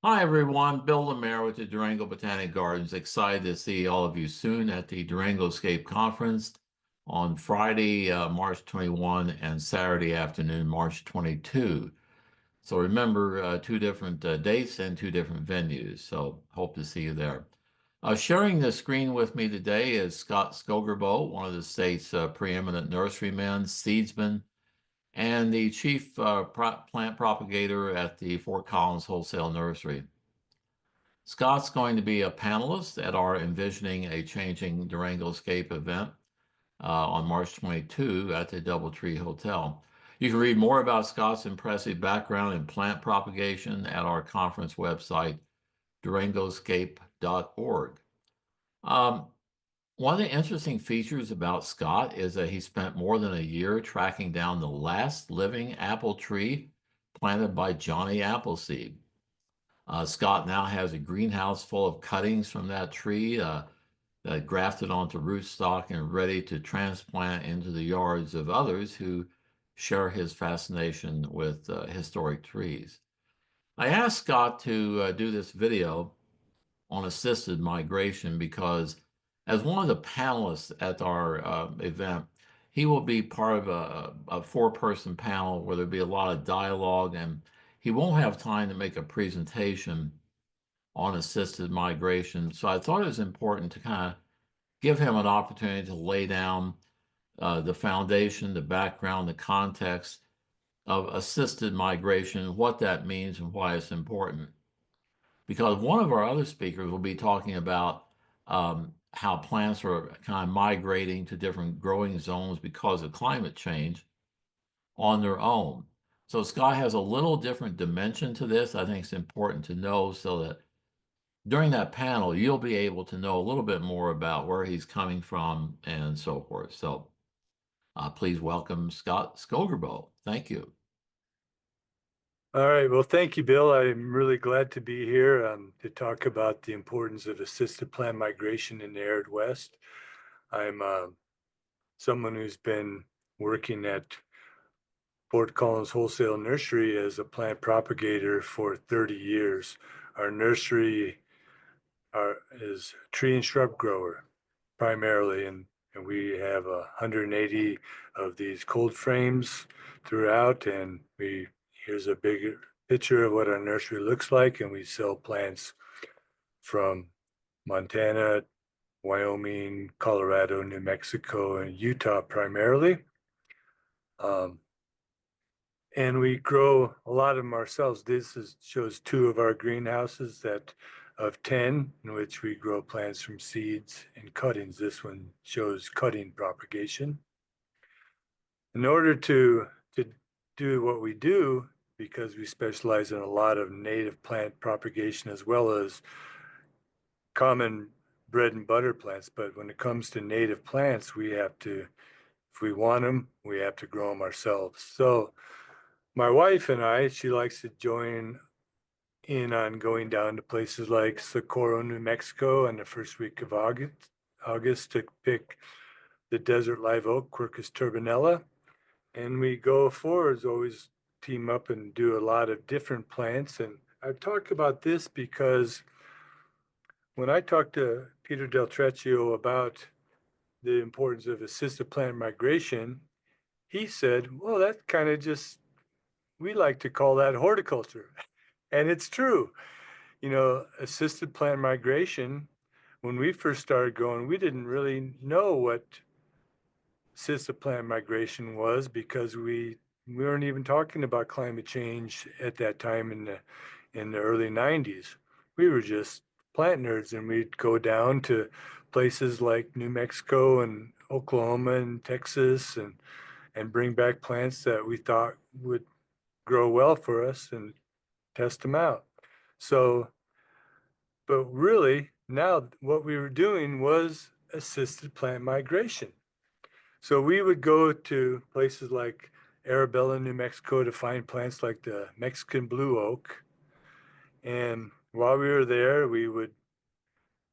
Hi, everyone. Bill Lemare with the Durango Botanic Gardens. Excited to see all of you soon at the DurangoScape Conference on Friday, March 21 and Saturday afternoon, March 22. So remember, two different dates and two different venues. So hope to see you there. Sharing the screen with me today is Scott Skogerboe, one of the state's preeminent nurserymen, seedsmen, and the chief plant propagator at the Fort Collins Wholesale Nursery. Scott's going to be a panelist at our Envisioning a Changing DurangoScape event on March 22 at the Doubletree Hotel. You can read more about Scott's impressive background in plant propagation at our conference website, durangoscape.org. One of the interesting features about Scott is that he spent more than a year tracking down the last living apple tree planted by Johnny Appleseed. Scott now has a greenhouse full of cuttings from that tree that grafted onto rootstock and ready to transplant into the yards of others who share his fascination with historic trees. I asked Scott to do this video on assisted migration because as one of the panelists at our event, he will be part of a four-person panel where there'll be a lot of dialogue, and he won't have time to make a presentation on assisted migration. So I thought it was important to kind of give him an opportunity to lay down the foundation, the background, the context of assisted migration, what that means and why it's important. Because one of our other speakers will be talking about how plants are kind of migrating to different growing zones because of climate change on their own. So Scott has a little different dimension to this. I think it's important to know so that during that panel, you'll be able to know a little bit more about where he's coming from and so forth. So please welcome Scott Skogerboe. Thank you. All right. Well, thank you, Bill. I'm really glad to be here to talk about the importance of assisted plant migration in the arid West. I'm someone who's been working at Fort Collins Wholesale Nursery as a plant propagator for 30 years. Our nursery is a tree and shrub grower primarily, and we have 180 of these cold frames throughout, and here's a bigger picture of what our nursery looks like, and we sell plants from Montana, Wyoming, Colorado, New Mexico, and Utah primarily. And we grow a lot of them ourselves. Shows two of our greenhouses of 10 in which we grow plants from seeds and cuttings. This one shows cutting propagation. In order to do what we do, because we specialize in a lot of native plant propagation as well as common bread and butter plants, but when it comes to native plants, if we want them, we have to grow them ourselves. So my wife and I, she likes to join in on going down to places like Socorro, New Mexico in the first week of August to pick the desert live oak, Quercus turbinella. And we go forwards, always team up and do a lot of different plants. And I've talked about this because when I talked to Peter Del Treccio about the importance of assisted plant migration, he said, well, that kind of we like to call that horticulture. And it's true. You know, assisted plant migration, when we first started growing, we didn't really know what assisted plant migration was because we weren't even talking about climate change at that time in the early 90s. We were just plant nerds, and we'd go down to places like New Mexico and Oklahoma and Texas and bring back plants that we thought would grow well for us and test them out. So, but really now what we were doing was assisted plant migration. So we would go to places like Arabella, New Mexico to find plants like the Mexican blue oak. And while we were there, we would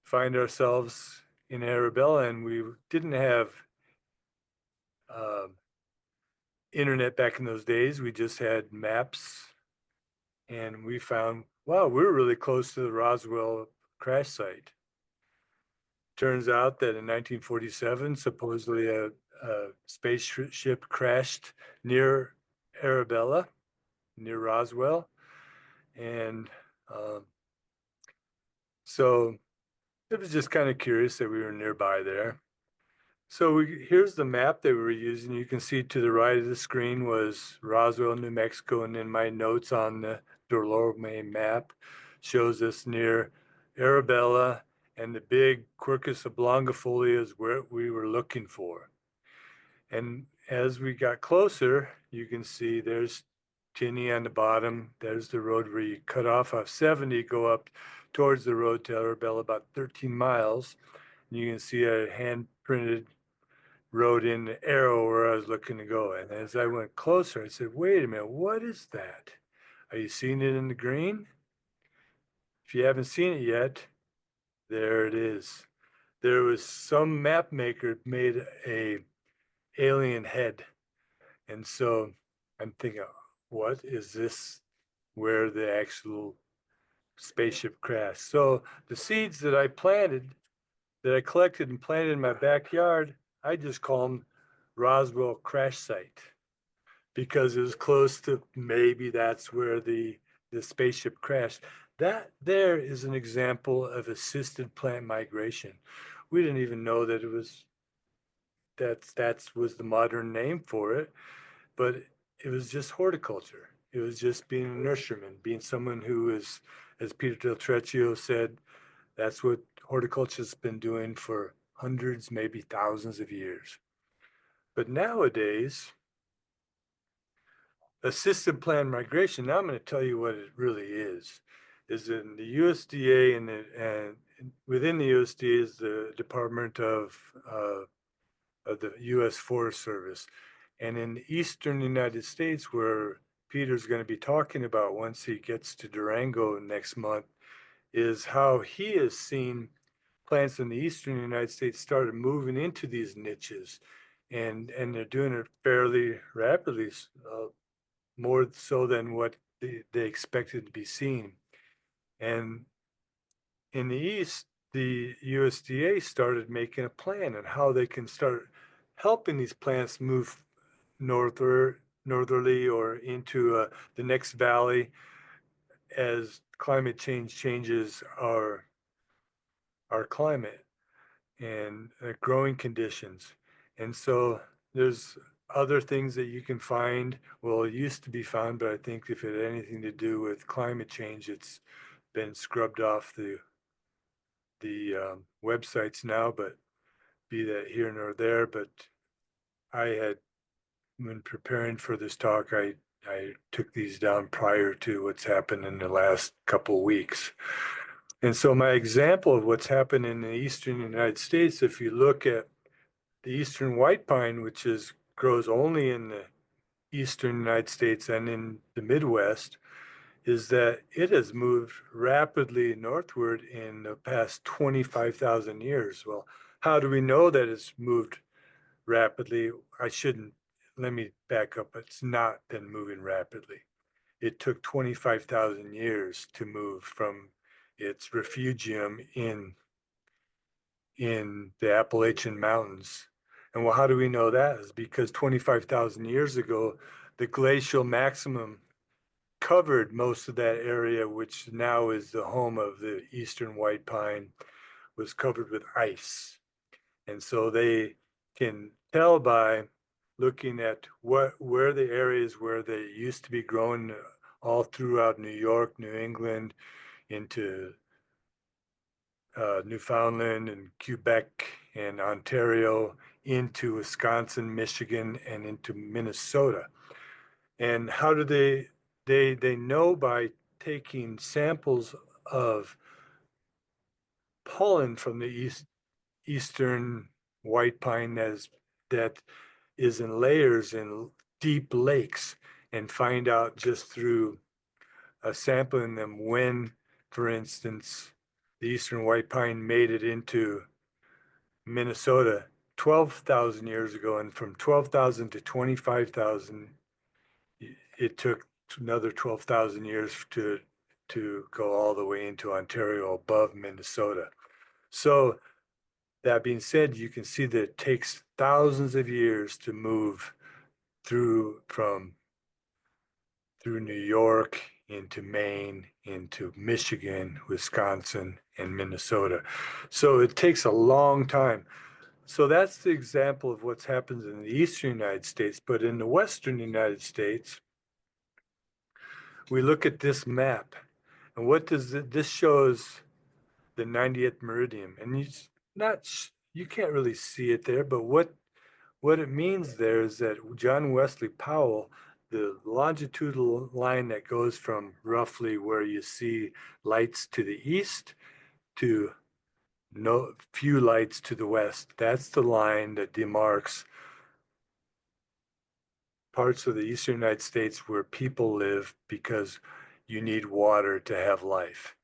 find ourselves in Arabella, and we didn't have internet back in those days. We just had maps and we found, wow, we're really close to the Roswell crash site. Turns out that in 1947, supposedly a spaceship crashed near Arabella, near Roswell. And um, so it was just kind of curious that we were nearby there. So here's the map that we were using. You can see to the right of the screen was Roswell, New Mexico, and then my notes on the Delorme map shows us near Arabella, and the big Quercus oblongifolia is where we were looking for. And as we got closer, you can see there's Tinney on the bottom. There's the road where you cut off 70, go up towards the road to Arabella, about 13 miles. And you can see a hand printed road in the arrow where I was looking to go. And as I went closer, I said, wait a minute, what is that? Are you seeing it in the green? If you haven't seen it yet, there it is. There was some map maker made a alien head. And so I'm thinking, what is this where the actual spaceship crashed? So the seeds that I planted, that I collected and planted in my backyard, I just call them Roswell crash site because it was close to maybe that's where the spaceship crashed. That there is an example of assisted plant migration. We didn't even know that it was that was the modern name for it, but it was just horticulture. It was just being a nurseryman, being someone who is, as Peter Del Treccio said, that's what horticulture's been doing for hundreds, maybe thousands of years. But nowadays, assisted plant migration, now I'm going to tell you what it really is in the USDA and within the USDA is the Department of the U.S. Forest Service. And in the eastern United States, where Peter's going to be talking about once he gets to Durango next month, is how he has seen plants in the eastern United States started moving into these niches. And they're doing it fairly rapidly, more so than what they expected to be seen. And in the East, the USDA started making a plan on how they can start helping these plants move northerly or into the next valley as climate change changes our climate and growing conditions. And so there's other things that you can find. Well, it used to be found, but I think if it had anything to do with climate change, it's been scrubbed off the websites now, but be that here nor there. But I had, when preparing for this talk, I took these down prior to what's happened in the last couple of weeks. And so my example of what's happened in the eastern United States, if you look at the eastern white pine, which grows only in the eastern United States and in the Midwest, is that it has moved rapidly northward in the past 25,000 years. Well, how do we know that it's moved rapidly? Let me back up. It's not been moving rapidly. It took 25,000 years to move from its refugium in the Appalachian Mountains. And well, how do we know that? Is because 25,000 years ago, the glacial maximum covered most of that area, which now is the home of the eastern white pine, was covered with ice. And so they can tell by looking at where the areas where they used to be growing all throughout New York, New England, into Newfoundland and Quebec and Ontario, into Wisconsin, Michigan, and into Minnesota. And how do they know by taking samples of pollen from the eastern white pine that is in layers in deep lakes and find out just through sampling them when, for instance, the eastern white pine made it into Minnesota 12,000 years ago, and from 12,000 to 25,000, it took another 12,000 years to go all the way into Ontario above Minnesota. So that being said, you can see that it takes thousands of years to move through New York into Maine, into Michigan, Wisconsin, and Minnesota. So it takes a long time. So that's the example of what's happened in the eastern United States. But in the western United States, we look at this map. And what does this shows the 90th meridian. And you can't really see it there, but what it means there is that John Wesley Powell, the longitudinal line that goes from roughly where you see lights to the east to no few lights to the west, that's the line that demarks parts of the eastern United States where people live because you need water to have life.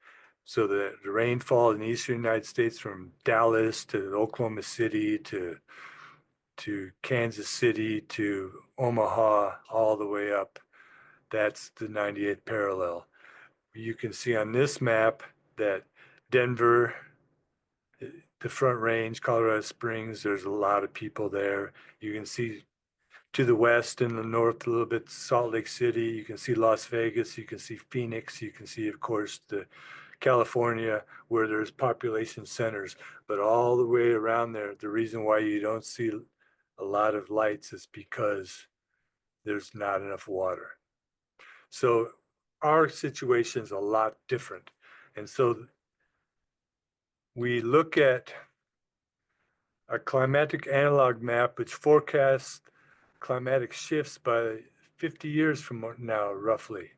So the rainfall in the eastern United States from Dallas to Oklahoma City to Kansas City to Omaha all the way up, that's the 98th parallel. You can see on this map that Denver, the Front Range, Colorado Springs, there's a lot of people there. You can see to the west and the north a little bit Salt Lake City. You can see Las Vegas. You can see Phoenix. You can see, of course, the California where there's population centers. But all the way around there, the reason why you don't see a lot of lights is because there's not enough water. So our situation is a lot different. And so we look at a climatic analog map which forecasts climatic shifts by 50 years from now, roughly.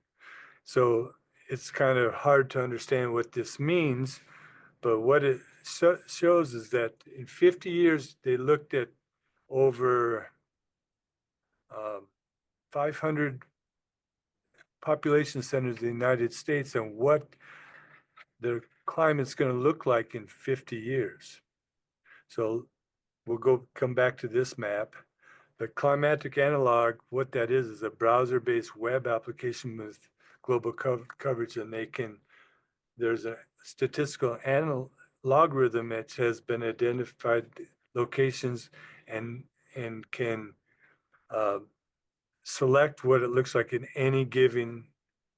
So it's kind of hard to understand what this means, but what it shows is that in 50 years, they looked at over 500 population centers in the United States and what the climate's going to look like in 50 years. So we'll come back to this map. The climatic analog, what that is a browser-based web application with global coverage, and there's a statistical logarithm that has been identified locations and can select what it looks like in any given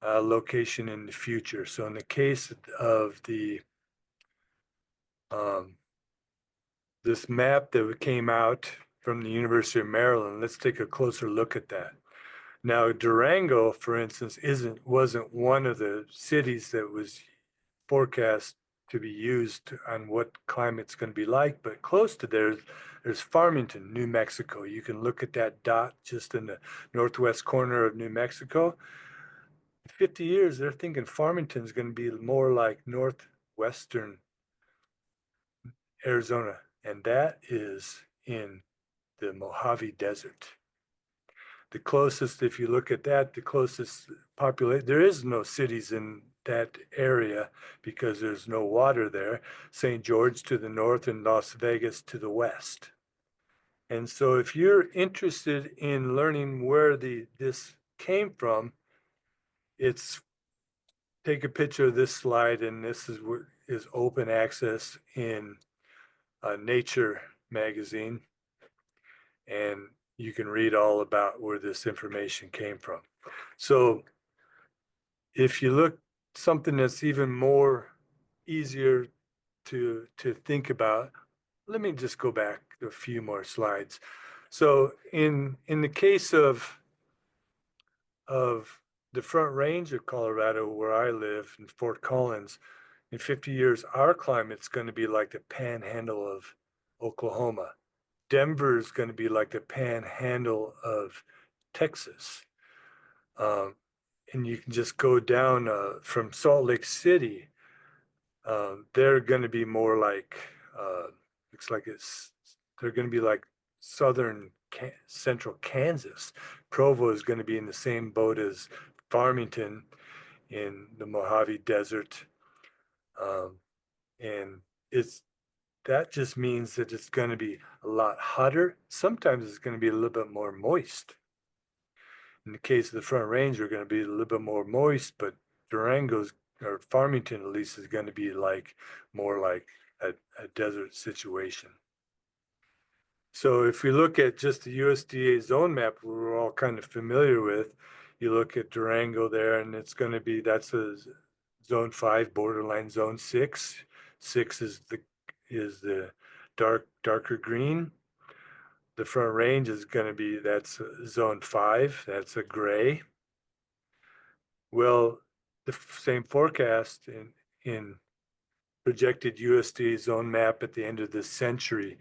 location in the future. So in the case of this map that came out from the University of Maryland, let's take a closer look at that. Now, Durango, for instance, wasn't one of the cities that was forecast to be used on what climate's going to be like, but close to there's Farmington, New Mexico. You can look at that dot just in the northwest corner of New Mexico. In 50 years, they're thinking Farmington's going to be more like northwestern Arizona, and that is in the Mojave Desert. The closest, if you look at that, the closest population, there is no cities in that area because there's no water there. St. George to the north and Las Vegas to the west. And so if you're interested in learning where this came from, take a picture of this slide, and this is open access in Nature magazine. And you can read all about where this information came from. So if you look something that's even more easier to think about, let me just go back a few more slides. So in the case of the Front Range of Colorado, where I live in Fort Collins, in 50 years, our climate's going to be like the panhandle of Oklahoma. Denver is going to be like the panhandle of Texas. And you can just go down from Salt Lake City. They're going to be more like, looks like they're going to be like central Kansas. Provo is going to be in the same boat as Farmington in the Mojave Desert. And that just means that it's going to be a lot hotter. Sometimes it's going to be a little bit more moist. In the case of the Front Range, are going to be a little bit more moist, but Durango's or Farmington at least is going to be like more like a desert situation. So if we look at just the USDA zone map, we're all kind of familiar with, you look at Durango there, and it's going to be, that's a zone 5, borderline zone 6. 6 is the darker green. The Front Range is going to be, that's zone 5, that's a gray. Well, the same forecast in projected USDA zone map at the end of this century,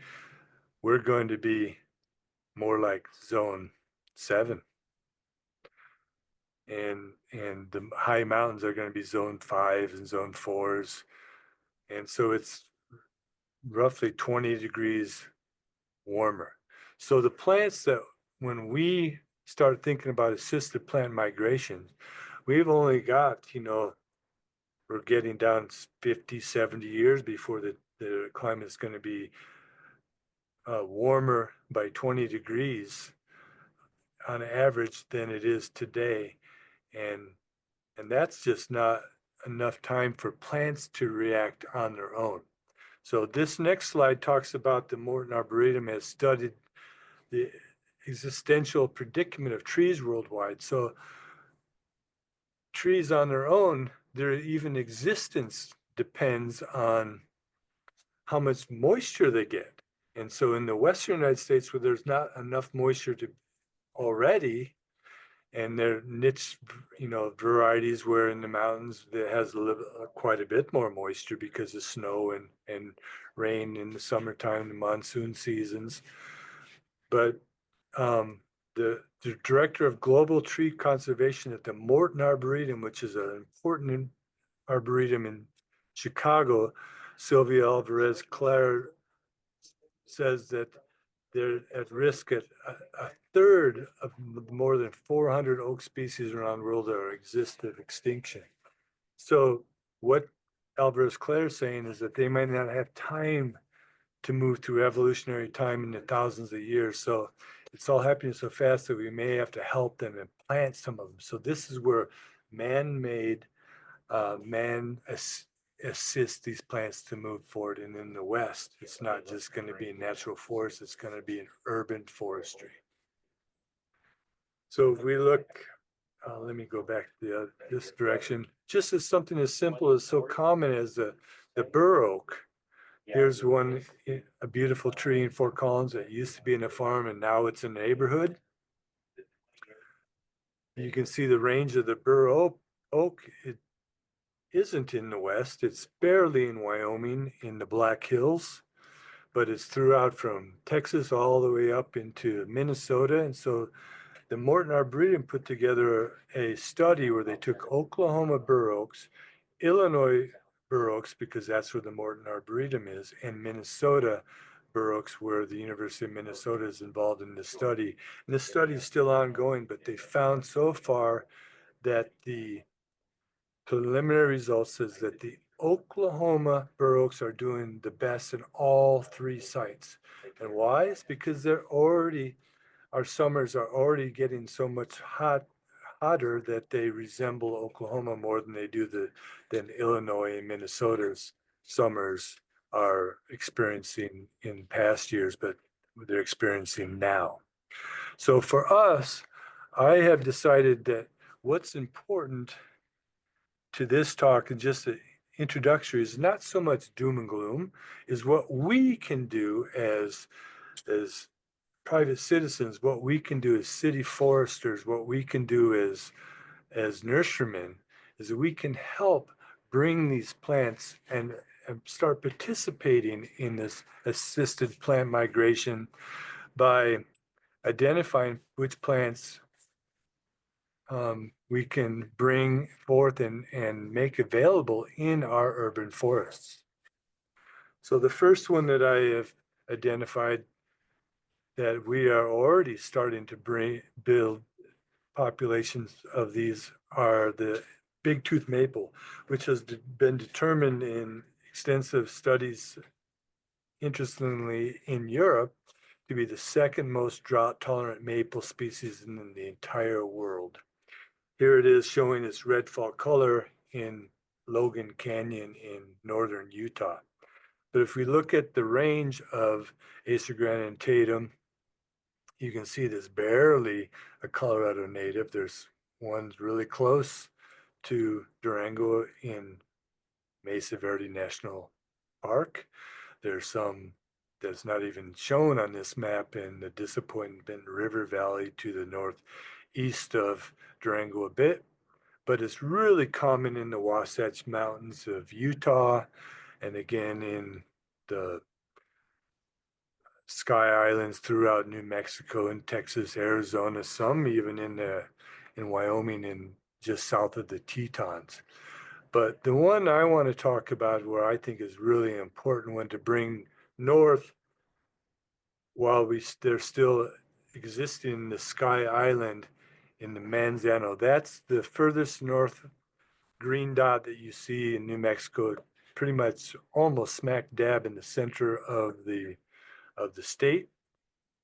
we're going to be more like zone 7. And the high mountains are going to be zone 5 and zone 4s. And so it's roughly 20 degrees warmer. So the plants that, when we start thinking about assisted plant migration, we've only got, we're getting down 50, 70 years before the climate is going to be warmer by 20 degrees on average than it is today. And that's just not enough time for plants to react on their own. So this next slide talks about the Morton Arboretum has studied the existential predicament of trees worldwide. So trees on their own, their even existence depends on how much moisture they get. And so in the Western United States, where there's not enough moisture to already, and they're niche, varieties, where in the mountains that has quite a bit more moisture because of snow and rain in the summertime, the monsoon seasons. But the director of global tree conservation at the Morton Arboretum, which is an important arboretum in Chicago, Sylvia Alvarez Clare, says that they're at risk at a third of more than 400 oak species around the world that are exist of extinction. So what Alvarez Clare is saying is that they might not have time to move through evolutionary time in the thousands of years. So it's all happening so fast that we may have to help them and plant some of them. So this is where man-made, assist these plants to move forward. And in the West, it's not just going to be natural forest, it's going to be an urban forestry. So if we look, let me go back to this direction, just as something as simple as so common as the bur oak. Here's one, a beautiful tree in Fort Collins that used to be in a farm and now it's a neighborhood. You can see the range of the bur oak. It isn't in the West. It's barely in Wyoming in the Black Hills, but it's throughout from Texas all the way up into Minnesota. And so the Morton Arboretum put together a study where they took Oklahoma bur oaks, Illinois bur oaks, because that's where the Morton Arboretum is, and Minnesota bur oaks, where the University of Minnesota is involved in this study. And this study is still ongoing, but they found so far that the preliminary results says that the Oklahoma bur oaks are doing the best in all 3 sites. And why? It's because our summers are already getting so much hotter that they resemble Oklahoma more than they do than Illinois and Minnesota's summers are experiencing in past years, but they're experiencing now. So for us, I have decided that what's important to this talk and just the introductory is not so much doom and gloom, is what we can do as private citizens, what we can do as city foresters, what we can do as nurserymen, is that we can help bring these plants and start participating in this assisted plant migration by identifying which plants we can bring forth and make available in our urban forests. So the first one that I have identified that we are already starting to build populations of these are the big tooth maple, which has been determined in extensive studies, interestingly in Europe, to be the second most drought-tolerant maple species in the entire world. Here it is showing its red fall color in Logan Canyon in northern Utah. But if we look at the range of Acer grandis tatum, you can see this barely a Colorado native. There's ones really close to Durango in Mesa Verde National Park. There's some that's not even shown on this map in the Disappointment River Valley to the northeast of Durango a bit, but it's really common in the Wasatch Mountains of Utah and again in the Sky Islands throughout New Mexico and Texas, Arizona, some even in Wyoming and just south of the Tetons. But the one I want to talk about where I think is really important one to bring north while they're still existing in the Sky Island in the Manzano. That's the furthest north green dot that you see in New Mexico, pretty much almost smack dab in the center of the state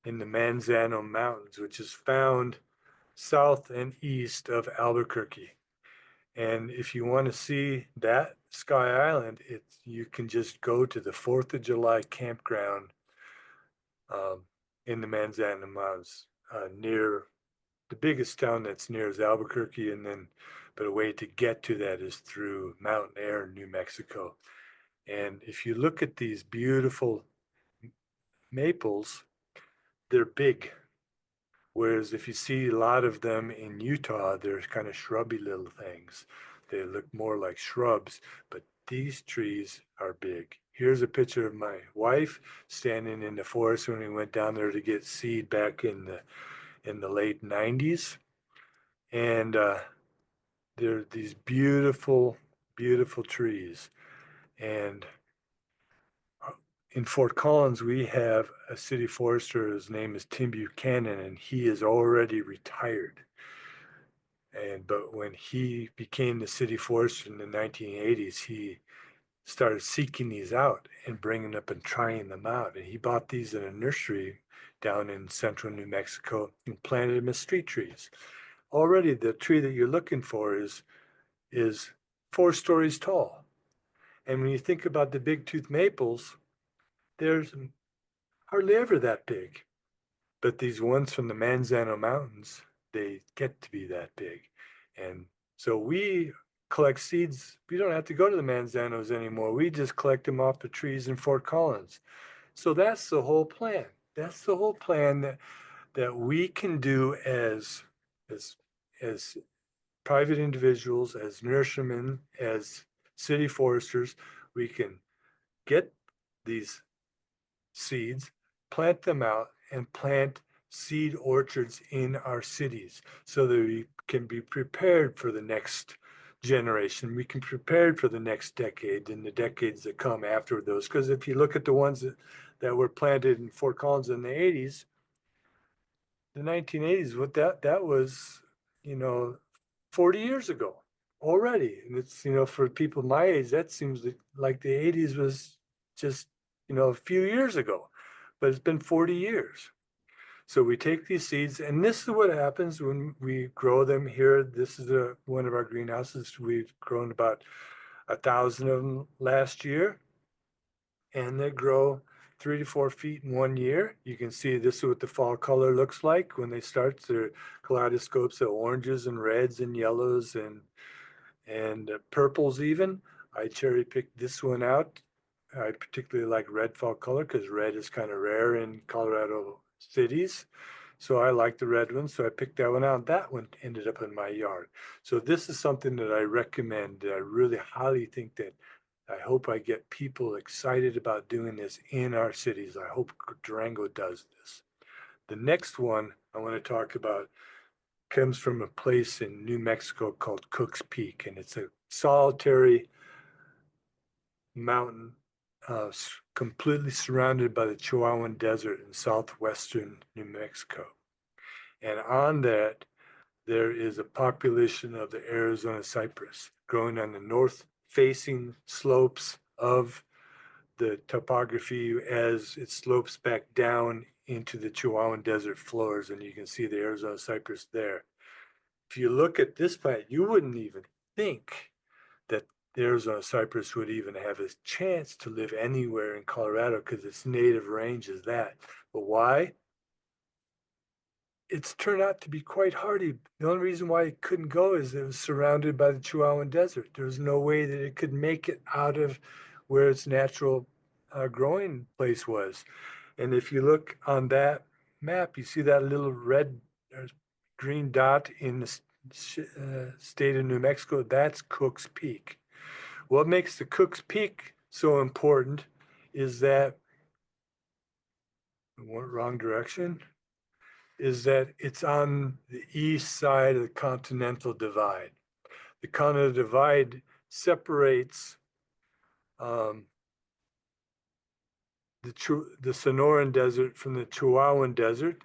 in the Manzano Mountains, which is found south and east of Albuquerque. And if you want to see that Sky Island, you can just go to the 4th of July campground in the Manzano Mountains near the biggest town that's near is Albuquerque, but a way to get to that is through Mountain Air, New Mexico. And if you look at these beautiful maples, they're big. Whereas if you see a lot of them in Utah, they're kind of shrubby little things. They look more like shrubs, but these trees are big. Here's a picture of my wife standing in the forest when we went down there to get seed back in the late 90s. And they're these beautiful, beautiful trees. And in Fort Collins, we have a city forester. His name is Tim Buchanan, and he is already retired. But when he became the city forester in the 1980s, he started seeking these out and bringing up and trying them out. And he bought these in a nursery down in central New Mexico and planted them as street trees. Already, the tree that you're looking for is 4 stories tall. And when you think about the big tooth maples, there's hardly ever that big. But these ones from the Manzano Mountains, they get to be that big. And so we collect seeds. We don't have to go to the Manzanos anymore. We just collect them off the trees in Fort Collins. So that's the whole plan. That's the whole plan that we can do as private individuals, as nurserymen, as city foresters. We can get these seeds, plant them out, and plant seed orchards in our cities so that we can be prepared for the next generation. We can be prepared for the next decade and the decades that come after those. Because if you look at the ones that were planted in Fort Collins in the 80s, the 1980s, that was, 40 years ago already. And it's, for people my age, that seems like the 80s was just, a few years ago, but it's been 40 years. So we take these seeds, and this is what happens when we grow them here. This is one of our greenhouses. We've grown about 1,000 of them last year, and they grow 3 to 4 feet in 1 year. You can see this is what the fall color looks like when they start. They're kaleidoscopes of oranges and reds and yellows and purples even. I cherry picked this one out. I particularly like red fall color because red is kind of rare in Colorado cities. So I like the red one. So I picked that one out. That one ended up in my yard. So this is something that I recommend. That I really highly think that I hope I get people excited about doing this in our cities. I hope Durango does this. The next one I want to talk about comes from a place in New Mexico called Cook's Peak, and it's a solitary mountain completely surrounded by the Chihuahuan Desert in southwestern New Mexico. And on that, there is a population of the Arizona cypress growing on the north-facing slopes of the topography as it slopes back down into the Chihuahuan Desert floors, and you can see the Arizona cypress there. If you look at this plant, you wouldn't even think that the Arizona cypress would even have a chance to live anywhere in Colorado because its native range is that. But why? It's turned out to be quite hardy. The only reason why it couldn't go is it was surrounded by the Chihuahuan Desert. There's no way that it could make it out of where its natural growing place was. And if you look on that map, you see that little red green dot in the state of New Mexico. That's Cook's Peak. What makes the Cook's Peak so important is that, wrong direction, is that it's on the east side of the Continental Divide. The Continental Divide separates the Sonoran Desert from the Chihuahuan Desert,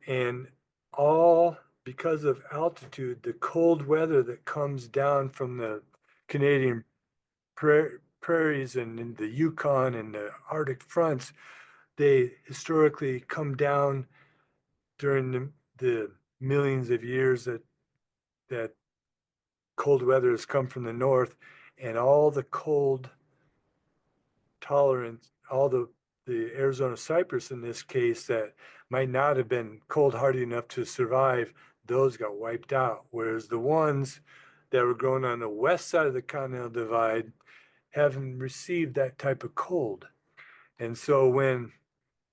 and all because of altitude, the cold weather that comes down from the Canadian prairies and in the Yukon and the Arctic fronts, they historically come down during the millions of years that cold weather has come from the north, and all the cold tolerance, all the Arizona cypress in this case that might not have been cold hardy enough to survive, those got wiped out. Whereas the ones that were grown on the west side of the Continental Divide haven't received that type of cold. And so when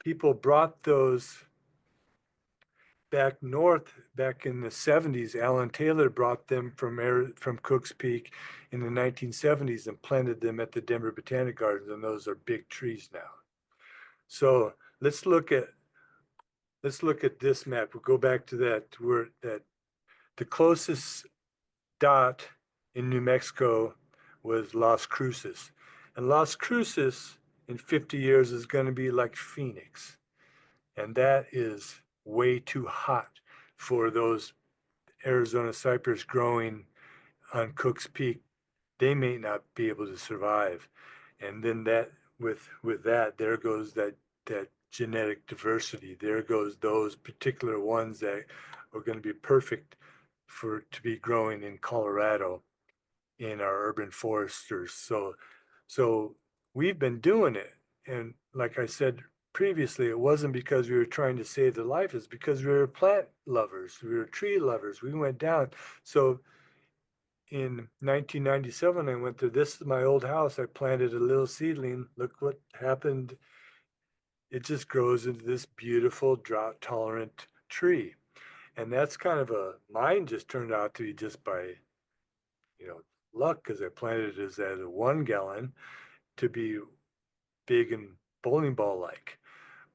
people brought those back north, back in the 70s, Alan Taylor brought them from Cook's Peak in the 1970s and planted them at the Denver Botanic Gardens, and those are big trees now. So let's look at this map. We'll go back to that the closest dot in New Mexico was Las Cruces. And Las Cruces in 50 years is going to be like Phoenix. And that is way too hot for those Arizona cypress growing on Cook's Peak. They may not be able to survive. And then that with that, there goes that genetic diversity. There goes those particular ones that are going to be perfect to be growing in Colorado in our urban foresters. So we've been doing it. And like I said previously, it wasn't because we were trying to save their life, it's because we were plant lovers, we were tree lovers. We went down. So in 1997, I went to this is my old house. I planted a little seedling. Look what happened. It just grows into this beautiful drought tolerant tree. And that's kind of mine just turned out to be just by, luck, because I planted it as a 1 gallon to be big and bowling ball like.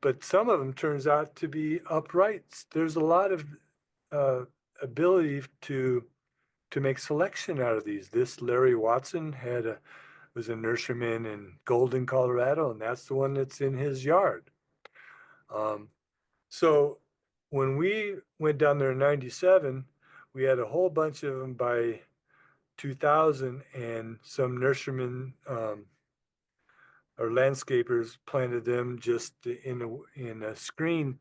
But some of them turns out to be uprights. There's a lot of ability to make selection out of these. This Larry Watson was a nurseryman in Golden, Colorado, and that's the one that's in his yard. So when we went down there in 97, we had a whole bunch of them by 2000, and some nurserymen or landscapers planted them just in a screen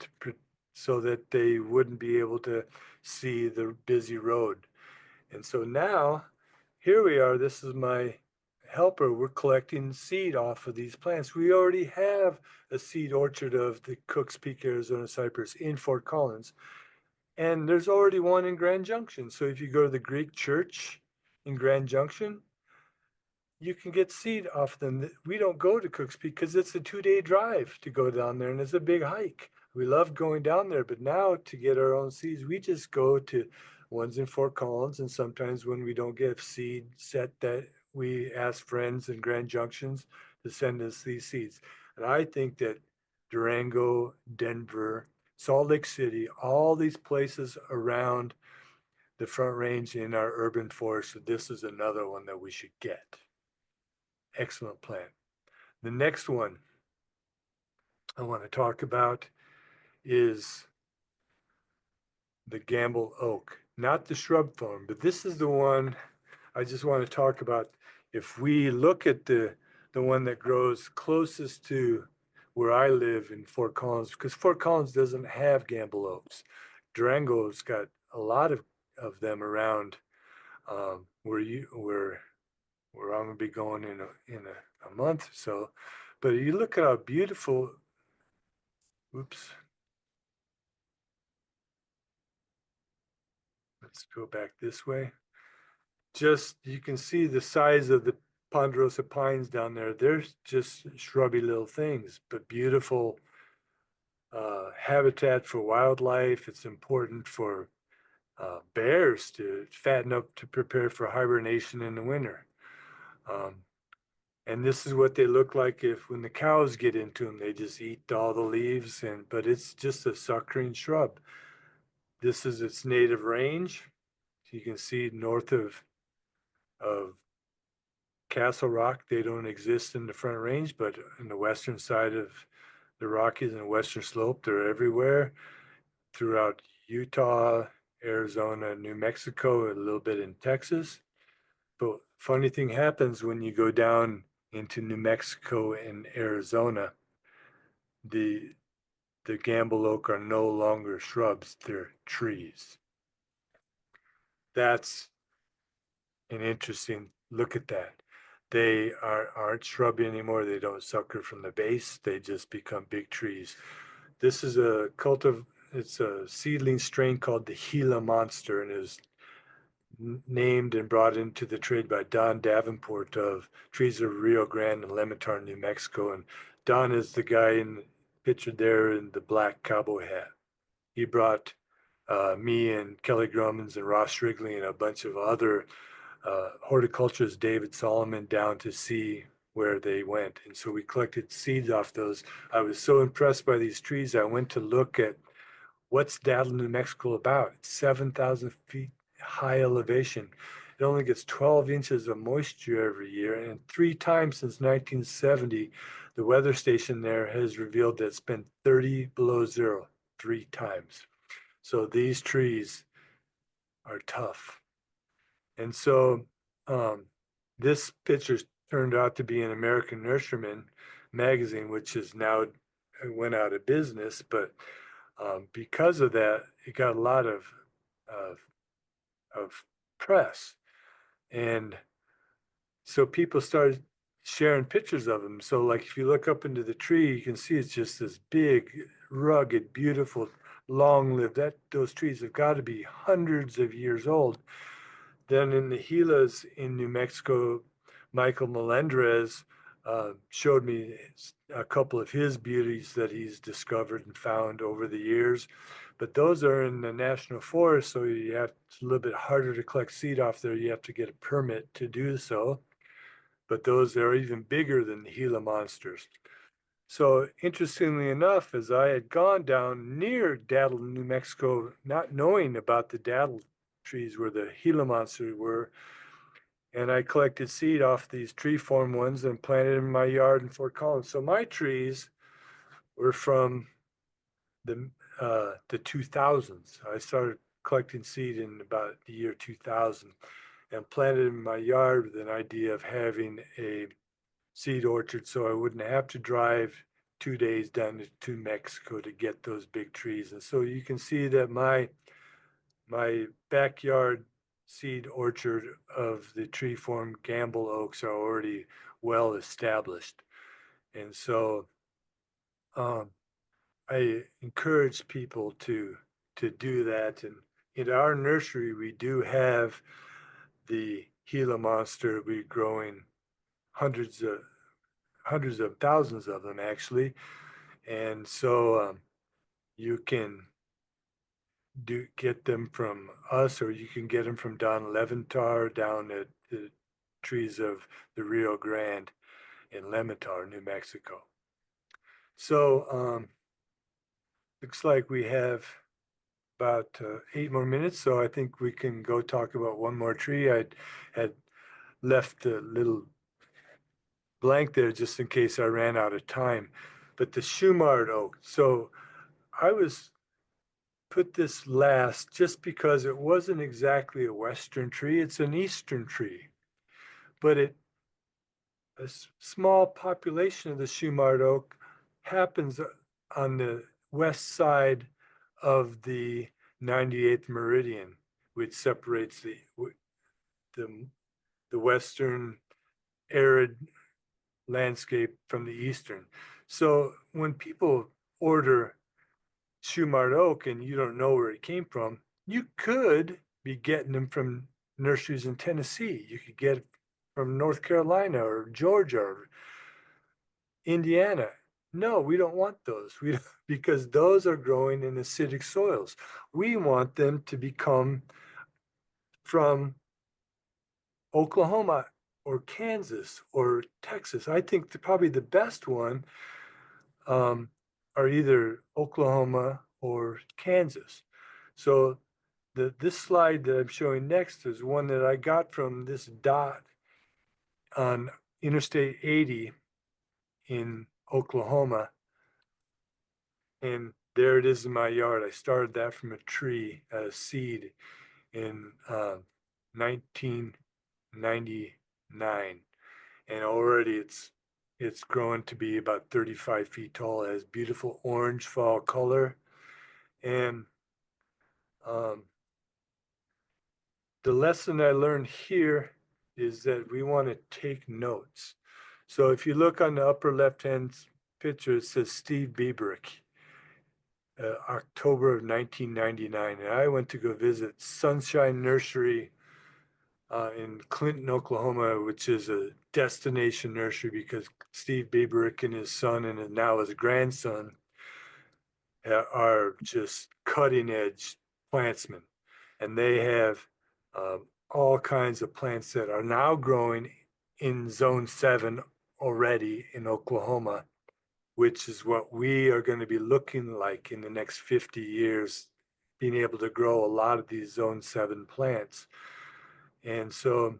so that they wouldn't be able to see the busy road. And so now, here we are. This is my helper. We're collecting seed off of these plants. We already have a seed orchard of the Cook's Peak Arizona cypress in Fort Collins. And there's already one in Grand Junction. So if you go to the Greek church in Grand Junction, you can get seed off them. We don't go to Cook's Peak because it's a 2-day drive to go down there, and it's a big hike. We love going down there, but now to get our own seeds, we just go to ones in Fort Collins, and sometimes when we don't get seed set, that we ask friends in Grand Junctions to send us these seeds. And I think that Durango, Denver, Salt Lake City, all these places around the Front Range in our urban forest, this is another one that we should get. Excellent plant. The next one I want to talk about is the Gamble oak, not the shrub thorn, but this is the one I just want to talk about. If we look at the one that grows closest to where I live in Fort Collins, because Fort Collins doesn't have gamble oaks. Durango's got a lot of them around, where I'm gonna be going in a month or so. But you look at how beautiful, oops, let's go back this way. Just, you can see the size of the ponderosa pines down there. They're just shrubby little things, but beautiful habitat for wildlife. It's important for bears to fatten up to prepare for hibernation in the winter. Um, and this is what they look like if when the cows get into them, they just eat all the leaves. But it's just a suckering shrub. This is its native range. You can see north of Castle Rock, they don't exist in the Front Range, but in the western side of the Rockies and the western slope, they're everywhere throughout Utah, Arizona, New Mexico, a little bit in Texas. But funny thing happens when you go down into New Mexico and Arizona, the the gamble oak are no longer shrubs, they're trees. That's an interesting look at that. They aren't shrubby anymore. They don't sucker from the base. They just become big trees. This is it's a seedling strain called the Gila Monster, and is named and brought into the trade by Don Davenport of Trees of Rio Grande and Lemitar, New Mexico. And Don is the guy pictured there in the black cowboy hat. He brought me and Kelly Grummins and Ross Wrigley and a bunch of other horticulturist David Solomon down to see where they went. And so we collected seeds off those. I was so impressed by these trees, I went to look at what's Dazzle, New Mexico about. It's 7,000 feet high elevation. It only gets 12 inches of moisture every year. And 3 times since 1970, the weather station there has revealed that it's been 30 below zero 3 times. So these trees are tough. And so this picture turned out to be an American Nurseryman magazine, which is now went out of business. But because of that, it got a lot of, of press. And so people started sharing pictures of them. So like if you look up into the tree, you can see it's just this big, rugged, beautiful, long-lived. Those trees have got to be hundreds of years old. Then in the Gilas in New Mexico, Michael Melendrez showed me a couple of his beauties that he's discovered and found over the years. But those are in the national forest, so it's a little bit harder to collect seed off there. You have to get a permit to do so. But those are even bigger than the Gila monsters. So interestingly enough, as I had gone down near Daddle, New Mexico, not knowing about the daddle trees where the Gila monsters were, and I collected seed off these tree form ones and planted them in my yard in Fort Collins. So my trees were from the 2000s. I started collecting seed in about the year 2000 and planted in my yard with an idea of having a seed orchard so I wouldn't have to drive 2 days down to Mexico to get those big trees. And so you can see that my backyard seed orchard of the tree form gamble oaks are already well established. And so I encourage people to do that. And in our nursery, we do have the Gila monster. We're growing hundreds of thousands of them actually. And so you can get them from us, or you can get them from Don Leventar down at the trees of the Rio Grande in Lemitar, New Mexico. So looks like we have about 8 more minutes, so I think we can go talk about one more tree. I had left a little blank there just in case I ran out of time. But the Shumard oak. So I was put this last just because it wasn't exactly a Western tree. It's an Eastern tree, but a small population of the Shumard oak happens on the west side of the 98th meridian, which separates the, the western arid landscape from the eastern. So when people order Shumard oak and you don't know where it came from, you could be getting them from nurseries in Tennessee. You could get it from North Carolina or Georgia or Indiana. No, we don't want those. Because those are growing in acidic soils. We want them to become from Oklahoma or Kansas or Texas. I think probably the best one um, are either Oklahoma or Kansas. So this slide that I'm showing next is one that I got from this dot on Interstate 80 in Oklahoma. And there it is in my yard. I started that from a tree, a seed in 1999. And already it's grown to be about 35 feet tall. It has beautiful orange fall color. And um, the lesson I learned here is that we want to take notes. So if you look on the upper left-hand picture, it says Steve Biebrick, October of 1999. And I went to go visit Sunshine Nursery in Clinton, Oklahoma, which is a destination nursery because Steve Biebrick and his son and now his grandson are just cutting edge plantsmen. And they have all kinds of plants that are now growing in zone 7 already in Oklahoma, which is what we are going to be looking like in the next 50 years, being able to grow a lot of these zone 7 plants. And so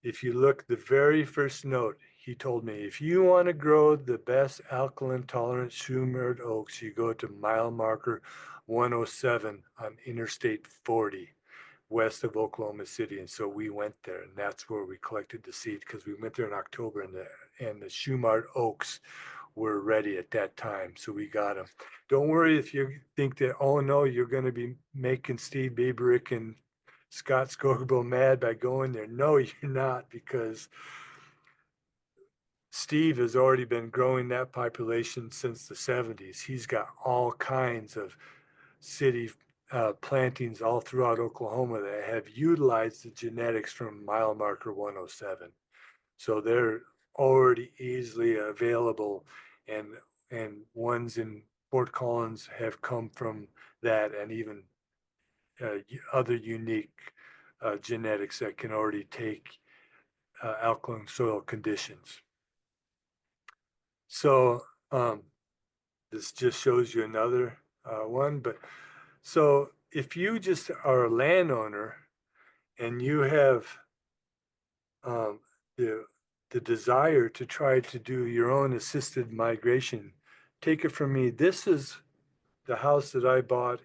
if you look, the very first note, he told me, if you want to grow the best alkaline tolerant Shumard oaks, you go to mile marker 107 on Interstate 40 west of Oklahoma City. And so we went there, and that's where we collected the seed because we went there in October, and the Shumard oaks were ready at that time. So we got them. Don't worry if you think that, oh no, you're going to be making Steve Biebrick and Scott Skogerboe mad by going there. No, you're not, because Steve has already been growing that population since the 70s. He's got all kinds of city plantings all throughout Oklahoma that have utilized the genetics from mile marker 107. So they're already easily available, and ones in Fort Collins have come from that, and even other unique genetics that can already take alkaline soil conditions. So this just shows you another one. But so if you just are a landowner and you have um, the desire to try to do your own assisted migration, take it from me. This is the house that I bought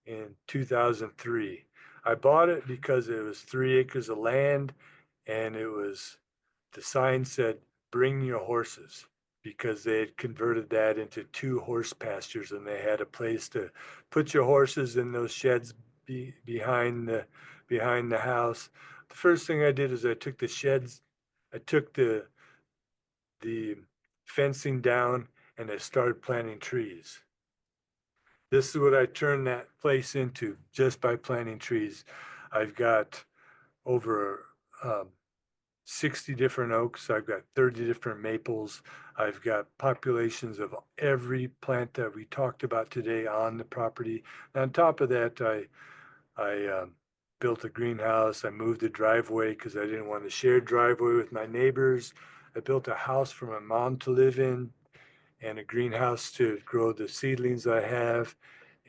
in 2003. I bought it because it was 3 acres of land, and the sign said, bring your horses, because they had converted that into 2 horse pastures, and they had a place to put your horses in those sheds behind the house. The first thing I did is I took the fencing down, and I started planting trees. This is what I turned that place into just by planting trees. I've got over 60 different oaks. I've got 30 different maples. I've got populations of every plant that we talked about today on the property. And on top of that, I built a greenhouse. I moved the driveway because I didn't want to share driveway with my neighbors. I built a house for my mom to live in and a greenhouse to grow the seedlings I have.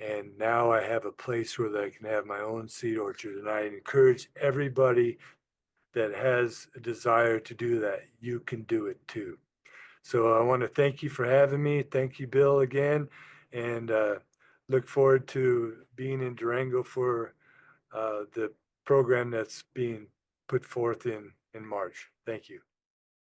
And now I have a place where I can have my own seed orchard. And I encourage everybody that has a desire to do that. You can do it too. So I want to thank you for having me. Thank you, Bill, again. And look forward to being in Durango for the program that's being put forth in March. Thank you.